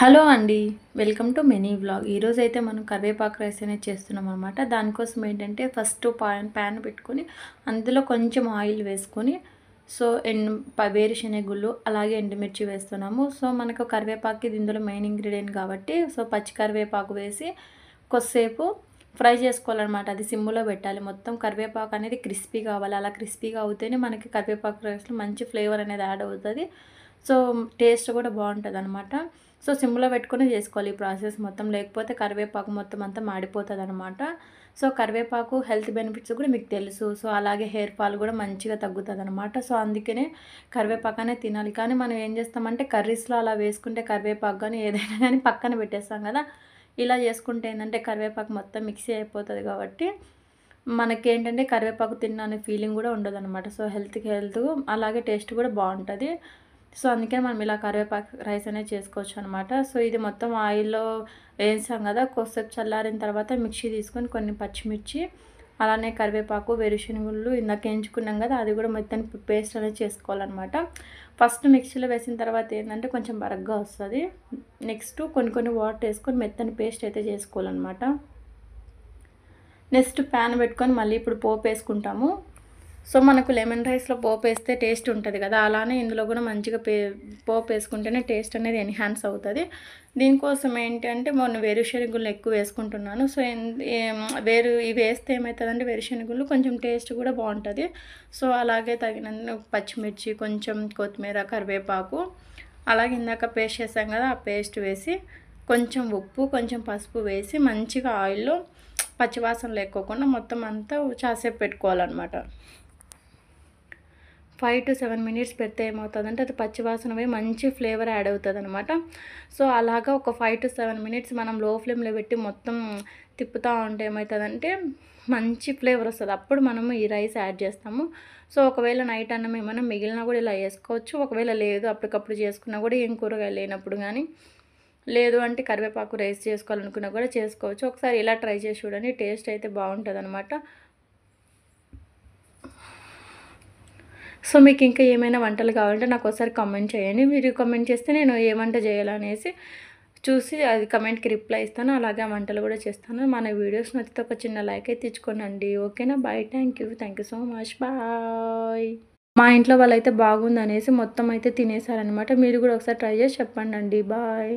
Hello అండి. Welcome to mini vlog. ఈరోజైతే మనం కరివేపాకు రైస్ అనేది చేస్తున్నాం అనమాట. దానికోసం ఏంటంటే ఫస్ట్ ప్యాన్ పెట్టుకొని అందులో కొంచెం ఆయిల్ వేసుకొని సో వేరుశెనగుళ్ళు అలాగే ఎండుమిర్చి వేస్తున్నాము. సో మనకు కరివేపాకు ఇది ఇందులో మెయిన్ ఇంగ్రీడియంట్ కాబట్టి సో పచ్చి కరివేపాకు వేసి కొద్దిసేపు ఫ్రై చేసుకోవాలన్నమాట. అది సిమ్ములో పెట్టాలి. మొత్తం కరివేపాకు అనేది క్రిస్పీ కావాలి. అలా క్రిస్పీగా అవుతేనే మనకి కరివేపాకు రైస్లో మంచి ఫ్లేవర్ అనేది యాడ్ అవుతుంది. సో టేస్ట్ కూడా బాగుంటుందన్నమాట. సో సిమ్లో పెట్టుకొని చేసుకోవాలి ఈ ప్రాసెస్ మొత్తం. లేకపోతే కరివేపాకు మొత్తం అంతా మాడిపోతుందన్నమాట. సో కరివేపాకు హెల్త్ బెనిఫిట్స్ కూడా మీకు తెలుసు. సో అలాగే హెయిర్ ఫాల్ కూడా మంచిగా తగ్గుతుందన్నమాట. సో అందుకనే కరివేపాకు అనేది తినాలి. కానీ మనం ఏం చేస్తామంటే కర్రీస్లో అలా వేసుకుంటే కరివేపాకు కానీ ఏదైనా కానీ పక్కన పెట్టేస్తాం కదా. ఇలా చేసుకుంటే ఏంటంటే కరివేపాకు మొత్తం మిక్సీ అయిపోతుంది కాబట్టి మనకేంటంటే కరివేపాకు తిన్న అనే ఫీలింగ్ కూడా ఉండదన్నమాట. సో హెల్త్కి హెల్త్ అలాగే టేస్ట్ కూడా బాగుంటుంది. సో అందుకని మనం ఇలా కరివేపాకు రైస్ అనేది చేసుకోవచ్చు అనమాట. సో ఇది మొత్తం ఆయిల్లో వేసాం కదా, కొద్దిసేపు చల్లారిన తర్వాత మిక్సీ తీసుకొని కొన్ని పచ్చిమిర్చి అలానే కరివేపాకు వేరుశెనగుళ్ళు ఇందాక వేయించుకున్నాం కదా, అది కూడా మొత్తం పేస్ట్ అనేది చేసుకోవాలన్నమాట. ఫస్ట్ మిక్సీలో వేసిన తర్వాత ఏంటంటే కొంచెం బరగ్గా వస్తుంది. నెక్స్ట్ కొన్ని వాటర్ వేసుకొని మెత్తని పేస్ట్ అయితే చేసుకోవాలన్నమాట. నెక్స్ట్ ప్యాన్ పెట్టుకొని మళ్ళీ ఇప్పుడు పోపు వేసుకుంటాము. సో మనకు లెమన్ రైస్లో పోపు వేస్తే టేస్ట్ ఉంటుంది కదా, అలానే ఇందులో కూడా మంచిగా పోపు వేసుకుంటేనే టేస్ట్ అనేది ఎన్హాన్స్ అవుతుంది. దీనికోసం ఏంటి అంటే మొన్న వేరుశెనగుళ్ళు ఎక్కువ వేసుకుంటున్నాను. సో ఇవి వేస్తే ఏమవుతుందంటే వేరుశెనగుళ్ళు కొంచెం టేస్ట్ కూడా బాగుంటుంది. సో అలాగే తగిన పచ్చిమిర్చి, కొంచెం కొత్తిమీర, కరివేపాకు, అలాగే ఇందాక పేస్ట్ చేసాం కదా ఆ పేస్ట్ వేసి కొంచెం ఉప్పు, కొంచెం పసుపు వేసి మంచిగా ఆయిల్లో పచ్చివాసన లేకోకుండా మొత్తం అంతా చాసేపు పెట్టుకోవాలన్నమాట. 5 to 7 మినిట్స్ పెడితే ఏమవుతుందంటే అది పచ్చివాసన పోయి మంచి ఫ్లేవర్ యాడ్ అవుతుంది అనమాట. సో అలాగా ఒక 5 to 7 మినిట్స్ మనం లో ఫ్లేమ్లో పెట్టి మొత్తం తిప్పుతూ ఉంటే ఏమవుతుందంటే మంచి ఫ్లేవర్ వస్తుంది. అప్పుడు మనము ఈ రైస్ యాడ్ చేస్తాము. సో ఒకవేళ నైట్ అన్నం ఏమైనా మిగిలినా కూడా ఇలా వేసుకోవచ్చు. ఒకవేళ లేదు అప్పటికప్పుడు చేసుకున్నా కూడా ఏం కూరగాయలు లేనప్పుడు కానీ, లేదు అంటే కరివేపాకు రైస్ చేసుకోవాలనుకున్నా కూడా చేసుకోవచ్చు. ఒకసారి ఇలా ట్రై చేసి చూడండి, టేస్ట్ అయితే బాగుంటుంది అనమాట. సో మీకు ఇంకా ఏమైనా వంటలు కావాలంటే నాకు ఒకసారి కామెంట్ చేయండి. మీరు కామెంట్ చేస్తే నేను ఏ వంట చేయాలనేసి చూసి అది కమెంట్కి రిప్లై ఇస్తాను. అలాగే ఆ వంటలు కూడా చేస్తాను. మన వీడియోస్ నచ్చితే ఒక చిన్న లైక్ అయితే ఇచ్చుకోనండి. ఓకేనా? Bye. Thank you so much. Bye. మా ఇంట్లో వాళ్ళైతే బాగుందనేసి మొత్తం అయితే తినేసారనమాట. మీరు కూడా ఒకసారి ట్రై చేసి చెప్పండి. బాయ్.